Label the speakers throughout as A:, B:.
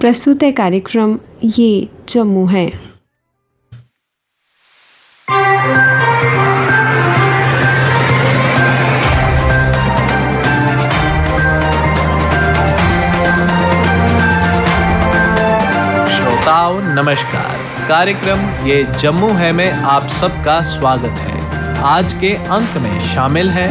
A: प्रस्तुत है कार्यक्रम ये जम्मू है।
B: श्रोताओं नमस्कार, कार्यक्रम ये जम्मू है में आप सबका स्वागत है। आज के अंक में शामिल है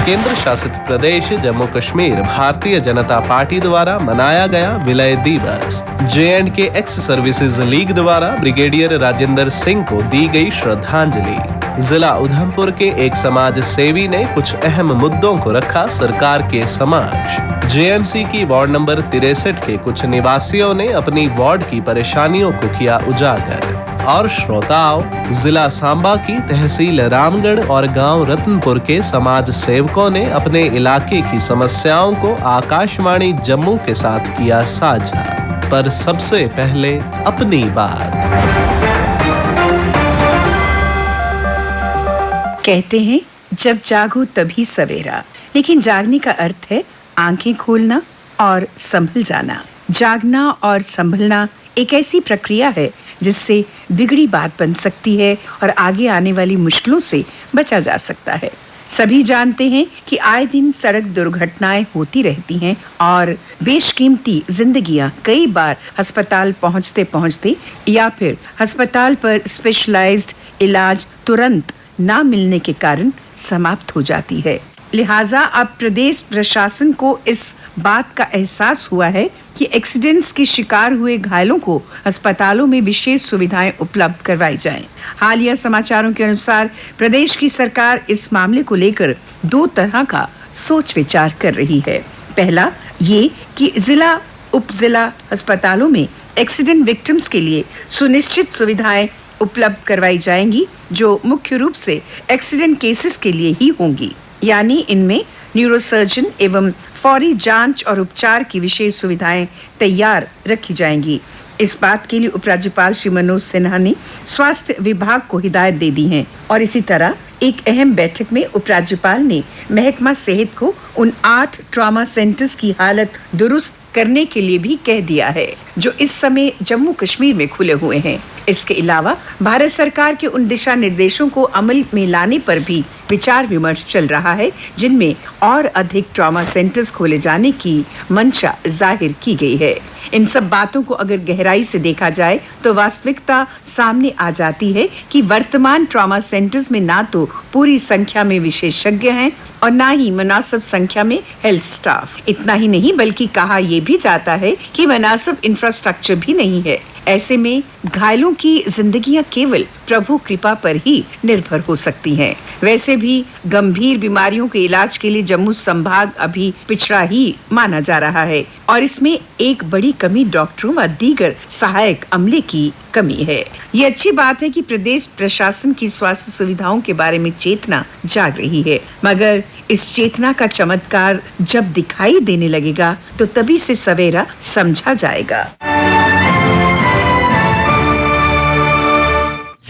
B: केंद्र शासित प्रदेश जम्मू कश्मीर भारतीय जनता पार्टी द्वारा मनाया गया विलय दिवस, J&K एक्स सर्विसेज लीग द्वारा ब्रिगेडियर राजेंद्र सिंह को दी गई श्रद्धांजलि, जिला उधमपुर के एक समाज सेवी ने कुछ अहम मुद्दों को रखा सरकार के समक्ष, JMC की वार्ड नंबर 63 के कुछ निवासियों ने अपनी वार्ड की परेशानियों को किया उजागर, और श्रोताओं जिला सांबा की तहसील रामगढ़ और गांव रतनपुर के समाज सेवकों ने अपने इलाके की समस्याओं को आकाशवाणी जम्मू के साथ किया साझा। पर सबसे पहले अपनी बात।
C: कहते हैं जब जागो तभी सवेरा, लेकिन जागने का अर्थ है आंखें खोलना और संभल जाना। जागना और संभलना एक ऐसी प्रक्रिया है जिससे बिगड़ी बात बन सकती है और आगे आने वाली मुश्किलों से बचा जा सकता है। सभी जानते हैं कि आए दिन सड़क दुर्घटनाएं होती रहती हैं और बेशकीमती जिंदगियां कई बार अस्पताल पहुंचते पहुंचते या फिर अस्पताल पर स्पेशलाइज्ड इलाज तुरंत ना मिलने के कारण समाप्त हो जाती है। लिहाजा अब प्रदेश प्रशासन को इस बात का एहसास हुआ है कि एक्सीडेंट्स के शिकार हुए घायलों को अस्पतालों में विशेष सुविधाएं उपलब्ध करवाई जाएं। हालिया समाचारों के अनुसार प्रदेश की सरकार इस मामले को लेकर दो तरह का सोच विचार कर रही है। पहला ये कि जिला उप जिला अस्पतालों में एक्सीडेंट विक्टिम्स के लिए सुनिश्चित सुविधाएं उपलब्ध करवाई जाएंगी, जो मुख्य रूप से एक्सीडेंट केसेस के लिए ही होंगी, यानी इनमें न्यूरोसर्जन एवं फौरी जांच और उपचार की विशेष सुविधाएं तैयार रखी जाएंगी। इस बात के लिए उपराज्यपाल श्री मनोज सिन्हा ने स्वास्थ्य विभाग को हिदायत दे दी है और इसी तरह एक अहम बैठक में उपराज्यपाल ने महकमा सेहत को उन 8 ट्रॉमा सेंटर्स की हालत दुरुस्त करने के लिए भी कह दिया है जो इस समय जम्मू कश्मीर में खुले हुए हैं। इसके अलावा भारत सरकार के उन दिशा निर्देशों को अमल में लाने पर भी विचार विमर्श चल रहा है जिनमें और अधिक ट्रॉमा सेंटर्स खोले जाने की मंशा जाहिर की गई है। इन सब बातों को अगर गहराई से देखा जाए तो वास्तविकता सामने आ जाती है कि वर्तमान ट्रॉमा सेंटर्स में ना तो पूरी संख्या में विशेषज्ञ हैं और ना ही मुनासिब संख्या में हेल्थ स्टाफ। इतना ही नहीं बल्कि कहा यह भी जाता है कि मुनासिब इंफ्रास्ट्रक्चर भी नहीं है। ऐसे में घायलों की जिंदगियां केवल प्रभु कृपा पर ही निर्भर हो सकती हैं। वैसे भी गंभीर बीमारियों के इलाज के लिए जम्मू संभाग अभी पिछड़ा ही माना जा रहा है और इसमें एक बड़ी कमी डॉक्टरों व दीगर सहायक अमले की कमी है। ये अच्छी बात है कि प्रदेश प्रशासन की स्वास्थ्य सुविधाओं के बारे में चेतना जाग रही है, मगर इस चेतना का चमत्कार जब दिखाई देने लगेगा तो तभी से सवेरा समझा जाएगा।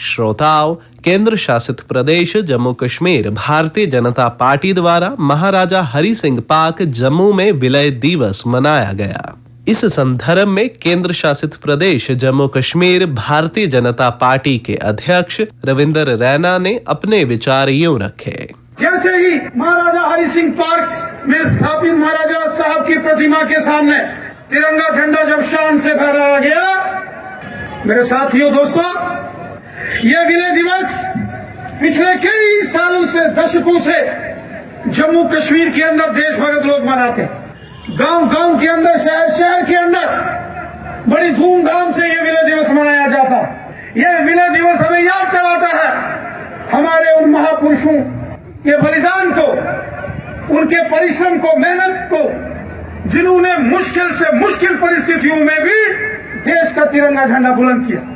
B: श्रोताओं, केंद्र शासित प्रदेश जम्मू कश्मीर भारतीय जनता पार्टी द्वारा महाराजा हरि सिंह पार्क जम्मू में विलय दिवस मनाया गया। इस संदर्भ में केंद्र शासित प्रदेश जम्मू कश्मीर भारतीय जनता पार्टी के अध्यक्ष रविंदर रैना ने अपने विचार यूं रखे।
D: जैसे ही महाराजा हरि सिंह पार्क में स्थापित महाराजा साहब की प्रतिमा के सामने तिरंगा झंडा जब शान से फहराया गया, मेरे साथियों दोस्तों, यह विलय दिवस पिछले कई सालों से दशकों से जम्मू कश्मीर के अंदर देशभक्त लोग मनाते, गांव-गांव के अंदर शहर के अंदर बड़ी धूमधाम से यह विलय दिवस मनाया जाता। यह विलय दिवस हमें याद कराता है हमारे उन महापुरुषों के बलिदान को, उनके परिश्रम को, मेहनत को, जिन्होंने मुश्किल से मुश्किल परिस्थितियों में भी देश का तिरंगा झंडा बुलंद किया।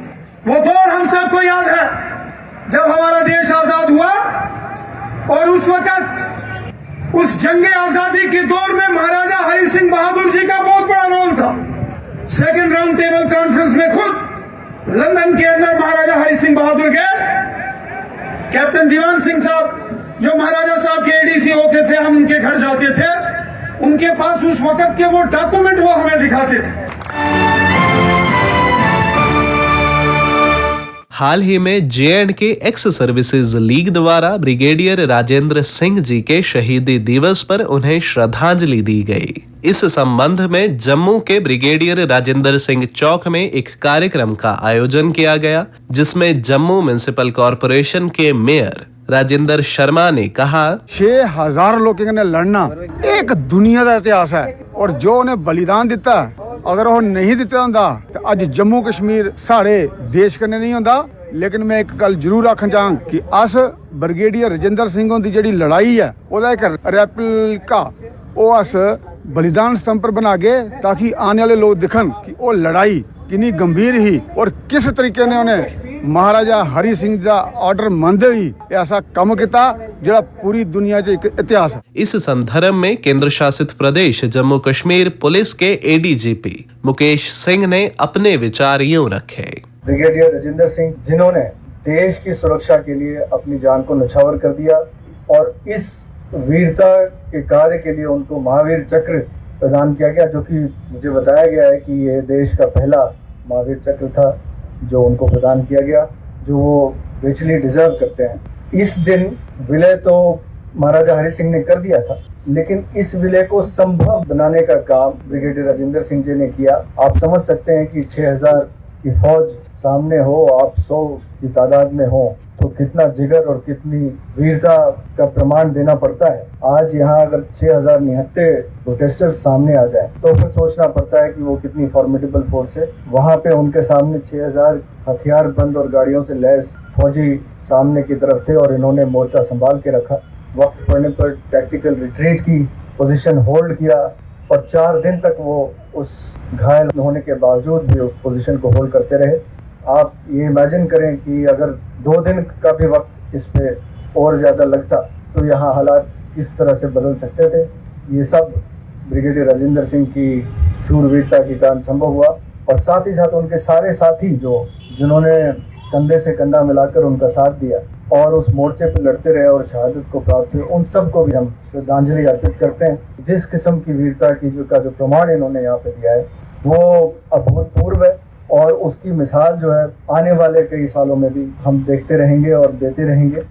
D: वो दौर हम सबको याद है जब हमारा देश आजाद हुआ और उस वक्त उस जंगे आजादी के दौर में महाराजा हरि सिंह बहादुर जी का बहुत बड़ा रोल था। सेकेंड राउंड टेबल कॉन्फ्रेंस में खुद लंदन के अंदर महाराजा हरि सिंह बहादुर के कैप्टन दीवान सिंह साहब जो महाराजा साहब के एडीसी होते थे, हम उनके घर जाते थे उनके पास उस वक्त के वो डॉक्यूमेंट वो हमें दिखाते थे।
B: हाल ही में J&K एक्स सर्विसेज लीग द्वारा ब्रिगेडियर राजेंद्र सिंह जी के शहीदी दिवस पर उन्हें श्रद्धांजलि दी गई। इस संबंध में जम्मू के ब्रिगेडियर राजेंद्र सिंह चौक में एक कार्यक्रम का आयोजन किया गया, जिसमें जम्मू म्युनिसिपल कॉरपोरेशन के मेयर राजेंद्र शर्मा ने कहा,
E: 6000 लोगों ने लड़ना एक दुनिया का इतिहास है और जो उन्हें बलिदान दिता, अगर वो नहीं दिता होंदा तो अज जम्मू कश्मीर साढ़े देश कन्नै नहीं होंदा। लेकिन मैं एक गल जरूर आखना चाहां कि अस ब्रिगेडियर राजेंद्र सिंह की जिहड़ी लड़ाई है ओहदा एक रेप्लिका वो अस बलिदान स्तंभ पर बना के, ताकि आने वाले लोग दिखन कि वो लड़ाई कितनी गंभीर ही और किस तरीके ने उन्हें महाराजा हरि सिंह का ऑर्डर मनदे ही ऐसा काम किया जिहड़ा पूरी दुनिया च एक इतिहास है।
B: इस संदर्भ में केंद्र शासित प्रदेश जम्मू कश्मीर पुलिस के ADGP मुकेश सिंह ने अपने विचार यूं रखे।
F: ब्रिगेडियर राजेंद्र सिंह जिन्होंने देश की सुरक्षा के लिए अपनी जान को न्यौछावर कर दिया और इस वीरता के कार्य के लिए उनको महावीर चक्र प्रदान किया गया, जो कि मुझे बताया गया है कि ये देश का पहला महावीर चक्र था जो उनको प्रदान किया गया, जो वो रिचली डिजर्व करते हैं। इस दिन विलय तो महाराजा हरि सिंह ने कर दिया था, लेकिन इस विलय को संभव बनाने का काम ब्रिगेडियर राजेंद्र सिंह जी ने किया। आप समझ सकते हैं कि 6000 की फौज सामने हो, आप 100 की तादाद में हो, तो कितना जिगर और कितनी वीरता का प्रमाण देना पड़ता है। आज यहाँ अगर 6000 निहत्थे प्रोटेस्टर्स सामने आ जाए तो फिर सोचना पड़ता है कि वो कितनी फॉर्मिडेबल फोर्स है। वहाँ पे उनके सामने 6000 हथियार बंद और गाड़ियों से लैस फौजी सामने की तरफ थे और इन्होंने मोर्चा संभाल के रखा। वक्त पड़ने पर टैक्टिकल रिट्रीट की पोजीशन होल्ड किया और 4 दिन तक वो उस घायल होने के बावजूद भी उस पोजीशन को होल्ड करते रहे। आप ये इमेजिन करें कि अगर 2 दिन का भी वक्त इस पे और ज़्यादा लगता तो यहाँ हालात किस तरह से बदल सकते थे। ये सब ब्रिगेडियर राजेंद्र सिंह की शूरवीरता के कारण संभव हुआ और साथ ही साथ उनके सारे साथी जिन्होंने कंधे से कंधा मिलाकर उनका साथ दिया और उस मोर्चे पर लड़ते रहे और शहादत को प्राप्त हुए, उन सब को भी हम श्रद्धांजलि अर्पित करते हैं। जिस किस्म की वीरता की जो प्रमाण इन्होंने यहाँ पे दिया है वो अभूतपूर्व है और उसकी मिसाल जो है आने वाले कई सालों में भी हम देखते रहेंगे और देते रहेंगे।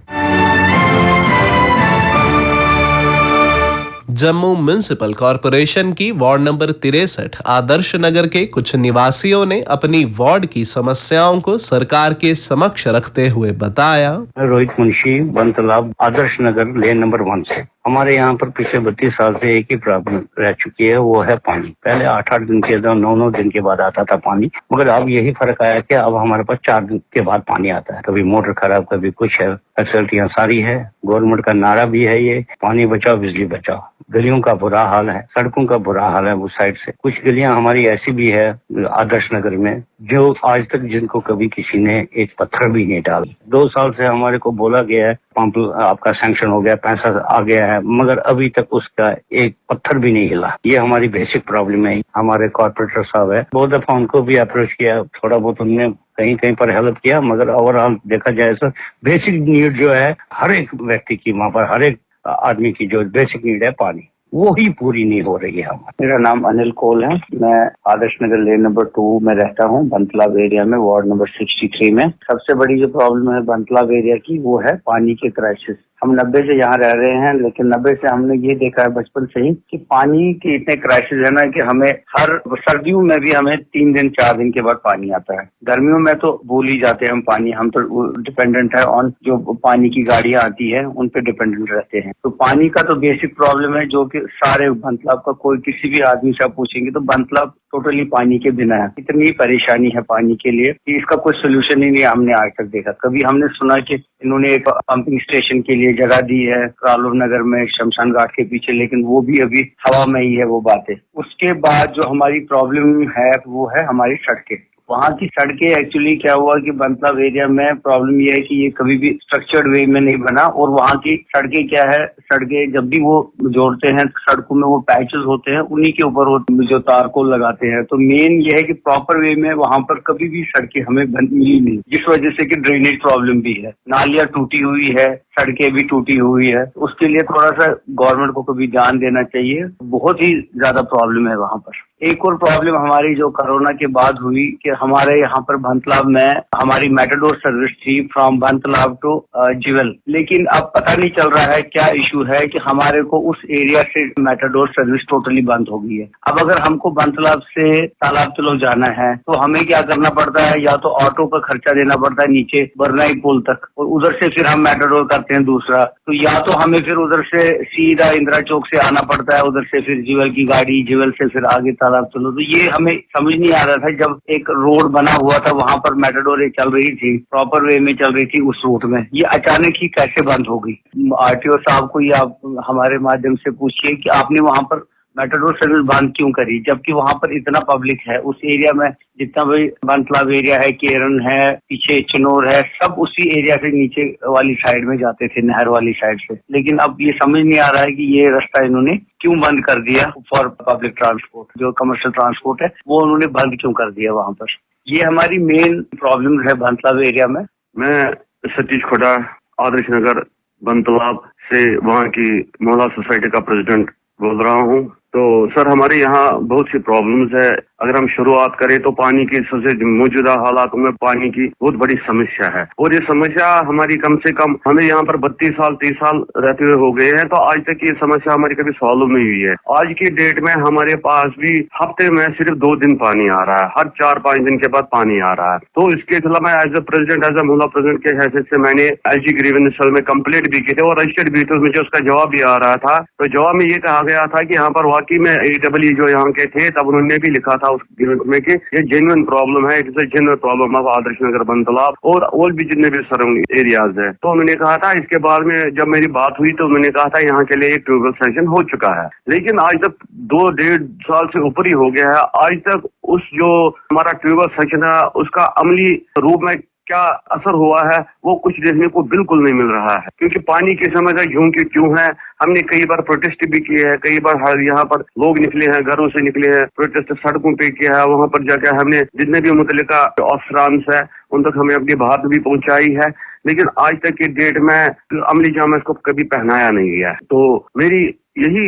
B: जम्मू म्युनिसिपल कॉरपोरेशन की वार्ड नंबर 63 आदर्श नगर के कुछ निवासियों ने अपनी वार्ड की समस्याओं को सरकार के समक्ष रखते हुए बताया।
G: रोहित मुंशी, वन तालाब, आदर्श नगर, लेन नंबर 1 से। हमारे यहाँ पर पिछले 32 साल से एक ही प्रॉब्लम रह चुकी है, वो है पानी। पहले 8-8 दिन के 9-9 दिन के बाद आता था पानी, मगर अब यही फर्क आया कि अब हमारे पास 4 दिन के बाद पानी आता है। कभी मोटर खराब, कभी कुछ है। फैसिलिटियाँ सारी है, गवर्नमेंट का नारा भी है ये, पानी बचाओ बिजली बचाओ। गलियों का बुरा हाल है, सड़कों का बुरा हाल है उस साइड से। कुछ गलियां हमारी ऐसी भी है आदर्श नगर में जो आज तक जिनको कभी किसी ने एक पत्थर भी नहीं डाला। 2 साल से हमारे को बोला गया है पंप आपका सैंक्शन हो गया, पैसा आ गया है, मगर अभी तक उसका एक पत्थर भी नहीं हिला। ये हमारी बेसिक प्रॉब्लम है। हमारे कॉर्पोरेटर साहब है, बहुत दफा उनको भी अप्रोच किया, थोड़ा बहुत उनने कहीं कहीं पर हेल्प किया, मगर ओवरऑल देखा जाए तो बेसिक नीड जो है हर एक व्यक्ति की, वहाँ पर हर एक आदमी की जो बेसिक नीड है पानी, वो ही पूरी नहीं हो रही है। मेरा नाम अनिल कोल है, मैं आदर्श नगर लेन नंबर 2 में रहता हूँ, बंतलाब एरिया में, वार्ड नंबर 63 में। सबसे बड़ी जो प्रॉब्लम है बंतलाब एरिया की वो है पानी के क्राइसिस। हम 90 से यहाँ रह रहे हैं, लेकिन 90 से हमने ये देखा है बचपन से ही कि पानी के इतने क्राइसिस है ना कि हमें हर सर्दियों में भी हमें 3 दिन 4 दिन के बाद पानी आता है। गर्मियों में तो भूल ही जाते हैं हम पानी, हम तो डिपेंडेंट है ऑन जो पानी की गाड़ियां आती है उन पे डिपेंडेंट रहते हैं। तो पानी का तो बेसिक प्रॉब्लम है जो कि सारे बंतलाब का कोई किसी भी आदमी से आप पूछेंगे तो बंतलाब टोटली पानी के बिना है। इतनी परेशानी है पानी के लिए कि इसका कोई सोल्यूशन ही नहीं हमने आज तक देखा। कभी हमने सुना कि इन्होंने एक पंपिंग स्टेशन के लिए जगह दी है कालूर नगर में शमशान घाट के पीछे, लेकिन वो भी अभी हवा में ही है वो बातें। उसके बाद जो हमारी प्रॉब्लम है वो है हमारी सड़कें। वहाँ की सड़कें एक्चुअली क्या हुआ कि बंतलाब एरिया में प्रॉब्लम ये है कि ये कभी भी स्ट्रक्चर्ड वे में नहीं बना, और वहाँ की सड़कें क्या है, सड़कें जब भी वो जोड़ते हैं सड़कों में वो पैचेस होते हैं, उन्हीं के ऊपर वो जो तारकोल लगाते हैं। तो मेन ये है कि प्रॉपर वे में वहाँ पर कभी भी सड़कें हमें मिली नहीं, जिस वजह से कि ड्रेनेज प्रॉब्लम भी है, नालियाँ टूटी हुई है, सड़कें भी टूटी हुई है। उसके लिए थोड़ा सा गवर्नमेंट को कभी ध्यान देना चाहिए, बहुत ही ज्यादा प्रॉब्लम है वहाँ पर। एक और प्रॉब्लम हमारी जो कोरोना के बाद हुई कि हमारे यहाँ पर बंतलाब में हमारी मेटाडोर सर्विस थी फ्रॉम बंतलाब टू जिवल, लेकिन अब पता नहीं चल रहा है क्या इशू है कि हमारे को उस एरिया से मेटाडोर सर्विस टोटली बंद हो गई है। अब अगर हमको बंतलाब से तालाब तलो जाना है तो हमें क्या करना पड़ता है, या तो ऑटो का खर्चा देना पड़ता है नीचे बरनाई पुल तक, और उधर से फिर हम मेटाडोर करते हैं दूसरा, तो या तो हमें फिर उधर से सीधा इंदिरा चौक से आना पड़ता है, उधर से फिर जिवल की गाड़ी, जिवल से फिर आगे तालाब तलो। तो ये हमें समझ नहीं आ रहा था, जब एक रोड बना हुआ था वहां पर मेटाडोरें चल रही थी, प्रॉपर वे में चल रही थी उस रूट में, ये अचानक ही कैसे बंद हो गई। आरटीओ साहब को ये आप हमारे माध्यम से पूछिए कि आपने वहां पर मेटाडोर सर्विस बंद क्यों करी, जबकि वहां पर इतना पब्लिक है उस एरिया में, जितना भी बंतलाब एरिया है, केरन है, पीछे चिनोर है, सब उसी एरिया से नीचे वाली साइड में जाते थे, नहर वाली साइड से। लेकिन अब ये समझ नहीं आ रहा है कि ये रास्ता इन्होंने क्यों बंद कर दिया फॉर पब्लिक ट्रांसपोर्ट, जो कमर्शियल ट्रांसपोर्ट है वो उन्होंने बंद क्यों कर दिया वहां पर। ये हमारी मेन प्रॉब्लम है बंतलाब एरिया में।
H: मैं सतीश खोड़ा आदर्श नगर बंतलाब से वहाँ की मोहल्ला सोसाइटी का प्रेसिडेंट बोल रहा हूँ। तो सर हमारे यहाँ बहुत सी प्रॉब्लम्स है। अगर हम शुरुआत करें तो पानी की सबसे मौजूदा हालातों में पानी की बहुत बड़ी समस्या है, और ये समस्या हमारी कम से कम हमें यहाँ पर 32 साल 30 साल रहते हुए हो गए हैं, तो आज तक ये समस्या हमारी कभी सॉल्व नहीं हुई है। आज की डेट में हमारे पास भी हफ्ते में सिर्फ 2 दिन पानी आ रहा है, हर 4-5 दिन के बाद पानी आ रहा है। तो इसके खिलाफ मैं as a president, as a मोहल्ला प्रेसिडेंट के हैसियत से मैंने एलजी ग्रीवेंस सेल में कंप्लेंट भी की थी और रजिस्टर्ड भी थी। मुझे उसका जवाब भी आ रहा था। तो जवाब में ये कहा गया था कि यहाँ पर वाकई में AEE जो यहाँ के थे तब उन्होंने भी लिखा था उस ग्रीवेंस में कि ये जेन्युइन प्रॉब्लम है, it is a genuine problem of Adarsh Nagar Bantalab और भी जितने भी सराउंडिंग एरियाज है। तो उन्होंने कहा था। इसके बाद में जब मेरी बात हुई तो उन्होंने कहा था यहाँ के लिए एक ट्यूबवेल सैंक्शन हो चुका है, लेकिन आज तक 2-1.5 साल से ऊपर ही हो गया है। आज तक उस जो हमारा ट्यूबवेल सैंक्शन है उसका अमली रूप में क्या असर हुआ है वो कुछ देखने को बिल्कुल नहीं मिल रहा है, क्योंकि पानी की समस्या यूं की क्यों है। हमने कई बार प्रोटेस्ट भी किए हैं, कई बार यहाँ पर लोग निकले हैं, घरों से निकले हैं, प्रोटेस्ट सड़कों पे किया है, वहां पर जाकर हमने जितने भी मुतल्लिका अफसरान है उन तक हमें अपनी बात भी पहुंचाई है, लेकिन आज तक की डेट में अमली जामा इसको कभी पहनाया नहीं गया। तो मेरी यही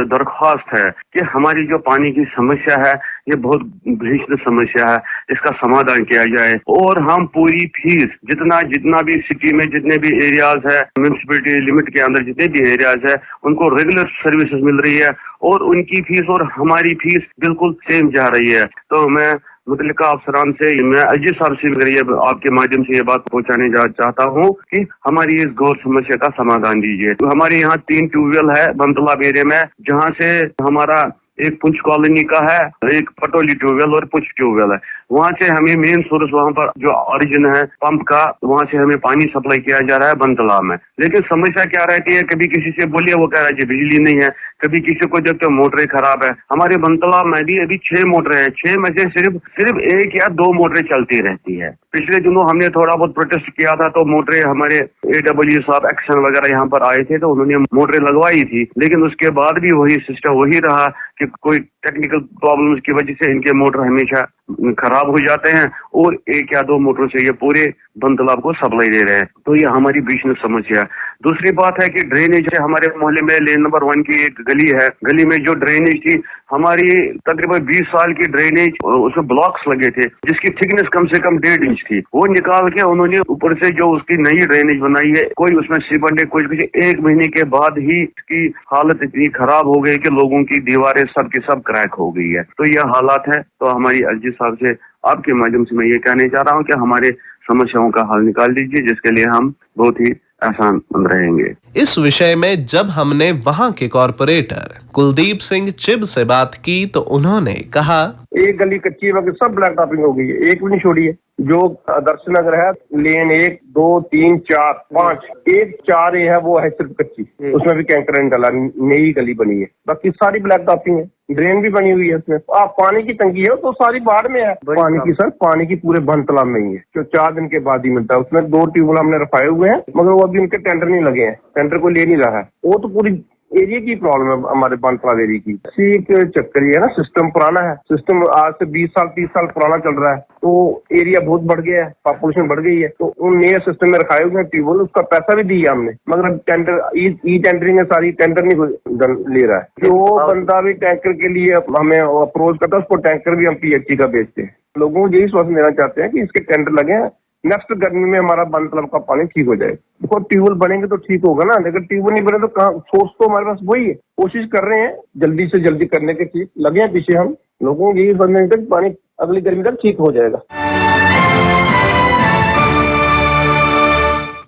H: दरख्वास्त है कि हमारी जो पानी की समस्या है ये बहुत भीषण समस्या है, इसका समाधान किया जाए और हम पूरी फीस जितना भी सिटी में जितने भी एरियाज है, म्यूनिसिपैलिटी लिमिट के अंदर जितने भी एरियाज है उनको रेगुलर सर्विसेज मिल रही है और उनकी फीस और हमारी फीस बिल्कुल सेम जा रही है। तो मैं मुतल्लिका अफसरान से, मैं अजीज साहब से आपके माध्यम से ये बात पहुंचाने चाहता हूँ कि हमारी इस गौर समस्या का समाधान दीजिए। तो हमारे यहाँ 3 ट्यूबवेल है बंतलाब एरिया में, जहाँ से हमारा एक पुंछ कॉलोनी का है, एक पटोली ट्यूबवेल और पुंछ ट्यूबवेल है। वहाँ से हमें मेन सोर्स वहाँ पर जो ओरिजिन है पंप का, वहाँ से हमें पानी सप्लाई किया जा रहा है बंतलाब में। लेकिन समस्या क्या रहती है, कभी किसी से बोलिए वो कह रहा है बिजली नहीं है, कभी किसी को जब तो मोटरें खराब है। हमारे बंतलाब में भी अभी 6 मोटरें हैं, 6 में से सिर्फ 1 या 2 मोटरें चलती रहती है। पिछले दिनों हमने थोड़ा बहुत प्रोटेस्ट किया था तो मोटरें हमारे AEE साहब एक्शन वगैरह यहाँ पर आए थे तो उन्होंने मोटरें लगवाई थी, लेकिन उसके बाद भी वही सिस्टम वही रहा कि कोई टेक्निकल प्रॉब्लम्स की वजह से इनके मोटर हमेशा खराब हो जाते हैं और 1 या 2 मोटरों से ये पूरे बंतलाब को सप्लाई दे रहे हैं। तो ये हमारी भीषण समस्या है। दूसरी बात है कि ड्रेनेज है। हमारे मोहल्ले में लेन नंबर 1 की एक गली है, गली में जो ड्रेनेज थी हमारी तकरीबन 20 साल की ड्रेनेज, उसमें ब्लॉक्स लगे थे जिसकी थिकनेस कम से कम 1.5 इंच थी। वो निकाल के उन्होंने ऊपर से जो उसकी नई ड्रेनेज बनाई है, कोई उसमें सीमेंट है, कुछ 1 महीने के बाद ही इसकी हालत इतनी खराब हो गई कि लोगों की दीवारें सब की सब क्रैक हो गई है। तो यह हालात है। तो हमारी अजीज साहब से आपके माध्यम से मैं ये कहना चाह रहा हूँ कि हमारे समस्याओं का हल निकाल दीजिए, जिसके लिए हम बहुत ही आसान बन रहेंगे।
B: इस विषय में जब हमने वहां के कॉर्पोरेटर कुलदीप सिंह चिब से बात की तो उन्होंने कहा,
I: एक गली कच्ची है, सब ब्लैक टॉपिंग हो गई है, एक भी नहीं छोड़ी है। जो आदर्श नगर है लेन 1, 2, 3, 4, 5, 1, 4 है वो है सिर्फ कच्ची, उसमें भी कैंकर नहीं डाला, नई गली बनी है, बाकी सारी ब्लैक टॉपिंग है। ड्रेन भी बनी हुई है उसमें। आप पानी की तंगी है तो सारी बाढ़ में है पानी की सर, पानी की पूरे बन तालाब में ही है जो 4 दिन के बाद ही मिलता है। उसमें 2 ट्यूबवेल हमने रखाए हुए हैं मगर वो अभी उनके टेंडर नहीं लगे हैं, टेंडर को ले नहीं रहा है। वो तो पूरी एरिया की प्रॉब्लम है हमारे बंतलाब एरिया की। इसी एक चक्कर ये है ना, सिस्टम पुराना है, सिस्टम आज से 20 साल 30 साल पुराना चल रहा है तो एरिया बहुत बढ़ गया है, पॉपुलेशन बढ़ गई है तो उन नए सिस्टम में रखाए हुए हैं ट्यूबवेल, उसका पैसा भी दिया हमने मगर अब टेंडर ई टेंडरिंग है सारी, टेंडर नहीं ले रहा है। जो बंदा भी टैंकर के लिए हमें अप्रोच करता है उसको टैंकर भी हम PHC का बेचते हैं। लोगों को यही स्वास्थ्य देना चाहते हैं कि इसके टेंडर लगे, नेक्स्ट गर्मी में हमारा बंतलाब का पानी ठीक हो जाए। देखो ट्यूबवेल बनेंगे तो ठीक होगा ना, अगर ट्यूबवेल नहीं बने तो कहाँ, सोर्स तो हमारे पास वही है। कोशिश कर रहे हैं जल्दी से जल्दी करने के, ठीक लगे हैं पीछे हम लोगों को, यही समझने तक पानी अगली गर्मी तक ठीक हो जाएगा।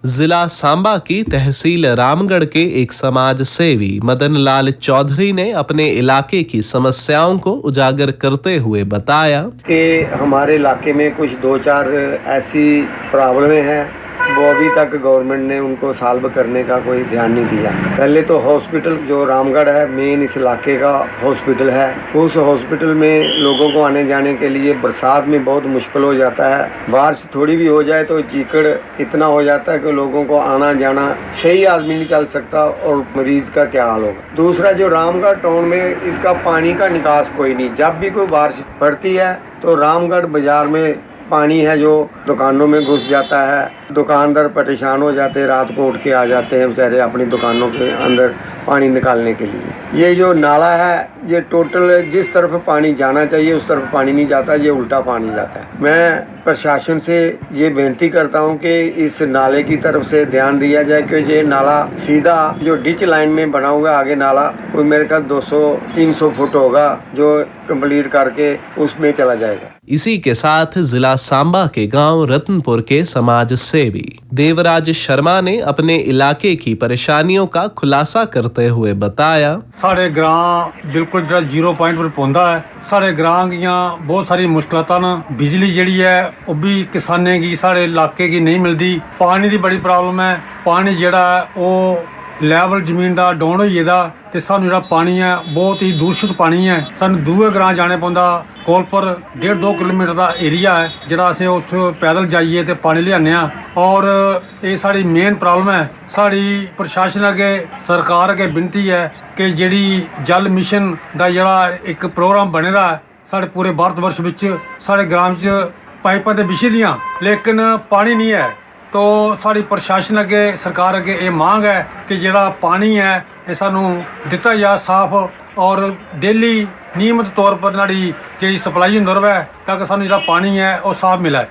B: जिला सांबा की तहसील रामगढ़ के एक समाज सेवी मदन लाल चौधरी ने अपने इलाके की समस्याओं को उजागर करते हुए बताया
J: कि हमारे इलाके में कुछ 2-4 ऐसी प्रॉब्लमें हैं, वो अभी तक गवर्नमेंट ने उनको सॉल्व करने का कोई ध्यान नहीं दिया। पहले तो हॉस्पिटल जो रामगढ़ है मेन इस इलाके का हॉस्पिटल है, उस हॉस्पिटल में लोगों को आने जाने के लिए बरसात में बहुत मुश्किल हो जाता है। बारिश थोड़ी भी हो जाए तो चीकड़ इतना हो जाता है कि लोगों को आना जाना, सही आदमी नहीं चल सकता और मरीज का क्या हाल होगा। दूसरा जो रामगढ़ टाउन में इसका पानी का निकास कोई नहीं, जब भी कोई बारिश पड़ती है तो रामगढ़ बाजार में पानी है जो दुकानों में घुस जाता है, दुकानदार परेशान हो जाते हैं, रात को उठ के आ जाते हैं बेचारे अपनी दुकानों के अंदर पानी निकालने के लिए। ये जो नाला है ये टोटल जिस तरफ पानी जाना चाहिए उस तरफ पानी नहीं जाता, ये उल्टा पानी जाता है। मैं प्रशासन से ये बेनती करता हूँ कि इस नाले की तरफ से ध्यान दिया जाए कि ये नाला सीधा जो डिच लाइन में बना हुआ है आगे नाला कोई मेरे ख्याल 200-300 फुट होगा जो कंप्लीट करके उसमें चला जाएगा।
B: इसी के साथ जिला सांबा के गांव रतनपुर के समाज सेवी देवराज शर्मा ने अपने इलाके की परेशानियों का खुलासा करते हुए बताया
K: साढ़े ग्रां बिल्कुल जरा 0 पॉइंट पर पहुंचा है। साढ़े ग्रां दियां बहुत सारी मुश्किलां न, बिजली जड़ी है वो भी किसाने की साढ़े इलाके की नहीं मिलती। पानी की बड़ी प्रॉब्लम है, पानी जड़ा है वो लेवल जमीन का डाउन हो गेदा ते सानू जड़ा पानी है बहुत ही दूषित पानी है। सानू दूए ग्रां जाने पौंदा, कोल पर 1.5-2 किलोमीटर का एरिया है जड़ा असें उत्थे पैदल जाइए ते पानी लियाने आ। और ये साड़ी मेन प्रॉब्लम है। साड़ी प्रशासन अगे सरकार अगे विनती है कि जिहड़ी जल मिशन का जड़ा एक प्रोग्राम बने दा है साढ़े पूरे भारत वर्ष विच साढ़े ग्राम च पाइपां ते बिछी दियां लेकिन पानी नहीं है। तो साड़ी प्रशासन अगे सरकार अगे ये मांग है कि जिहड़ा पानी है ये सानू दिता जा साफ और डेली नियमित तौर पर नाड़ी जी सप्लाई होंदी रहे ताकि सानू जिहड़ा पानी है वो साफ मिले।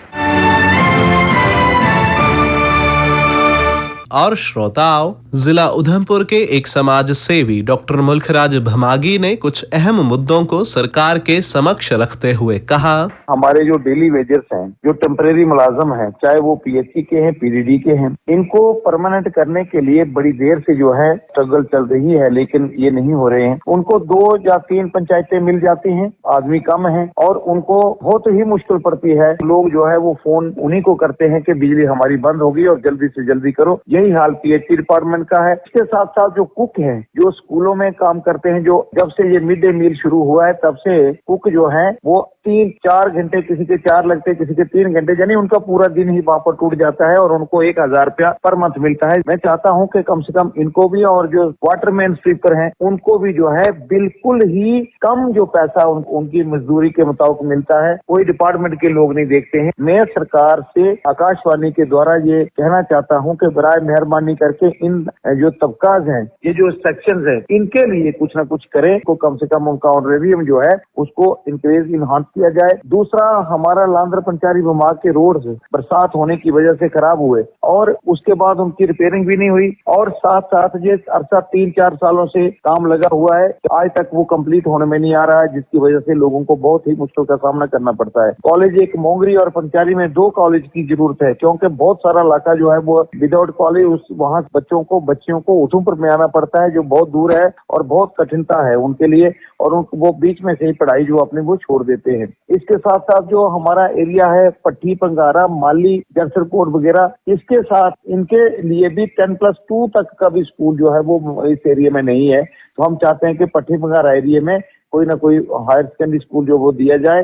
B: और श्रोताओं, जिला उधमपुर के एक समाज सेवी डॉक्टर मुल्खराज भमागी ने कुछ अहम मुद्दों को सरकार के समक्ष रखते हुए कहा
L: हमारे जो डेली वेजर्स हैं, जो टेम्परेरी मुलाजम हैं, चाहे वो PHC के हैं, PDD के हैं, इनको परमानेंट करने के लिए बड़ी देर से जो है स्ट्रगल चल रही है लेकिन ये नहीं हो रहे हैं। उनको 2 या 3 पंचायतें मिल जाती हैं, आदमी कम है और उनको बहुत ही मुश्किल पड़ती है। लोग जो है वो फोन उन्हीं को करते हैं कि बिजली हमारी बंद होगी और जल्दी से जल्दी करो। यही हाल PHC डिपार्टमेंट का है। इसके साथ साथ जो कुक हैं, जो स्कूलों में काम करते हैं, जो जब से ये मिड डे मील शुरू हुआ है तब से कुक जो है वो 3-4 घंटे, किसी के 4 लगते, किसी के 3 घंटे, यानी उनका पूरा दिन ही वहाँ पर टूट जाता है और उनको 1000 रुपया पर मंथ मिलता है। मैं चाहता हूँ कि कम से कम इनको भी और जो वाटरमैन स्वीपर हैं उनको भी जो है बिल्कुल ही कम जो पैसा उनकी मजदूरी के मुताबिक मिलता है, कोई डिपार्टमेंट के लोग नहीं देखते हैं। मैं सरकार से आकाशवाणी के द्वारा ये कहना चाहता हूँ कि बराए मेहरबानी करके इन जो तबकाज हैं, ये जो सेक्शंस हैं, इनके लिए कुछ ना कुछ करें, को कम से कम उनका ऑनरेरियम जो है उसको इंक्रीज इनहांस किया जाए। दूसरा, हमारा लांदर पंचारी विभाग के रोड्स बरसात होने की वजह से खराब हुए और उसके बाद उनकी रिपेयरिंग भी नहीं हुई और साथ साथ ये अरसा 3-4 सालों से काम लगा हुआ है, आज तक वो कंप्लीट होने में नहीं आ रहा है, जिसकी वजह से लोगों को बहुत ही मुश्किल का सामना करना पड़ता है। कॉलेज एक मोंगरी और पंचारी में 2 कॉलेज की जरूरत है क्योंकि बहुत सारा इलाका जो है वो विदाउट कॉलेज, वहाँ बच्चियों को उधमपुर में आना पड़ता है जो बहुत दूर है और बहुत कठिनता है उनके लिए और वो बीच में से ही पढ़ाई जो अपनी वो छोड़ देते हैं। इसके साथ साथ जो हमारा एरिया है पट्टी, पंगारा, माली, जरसरकोट वगैरह, इसके साथ इनके लिए भी 10+2 तक का भी स्कूल जो है वो इस एरिया में नहीं है। तो हम चाहते हैं कि पट्टी पंगारा एरिया में कोई ना कोई हायर सेकेंडरी स्कूल जो वो दिया जाए।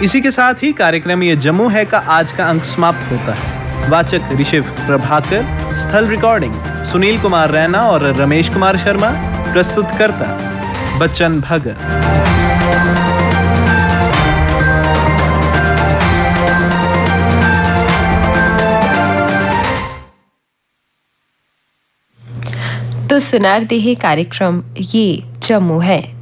B: इसी के साथ ही कार्यक्रम ये जम्मू है का आज का अंक समाप्त होता है। वाचक ऋषिव प्रभाकर, स्थल रिकॉर्डिंग सुनील कुमार रैना और रमेश कुमार शर्मा, प्रस्तुतकर्ता बच्चन भगत।
M: तो सुनार देहे कार्यक्रम ये जम्मू है।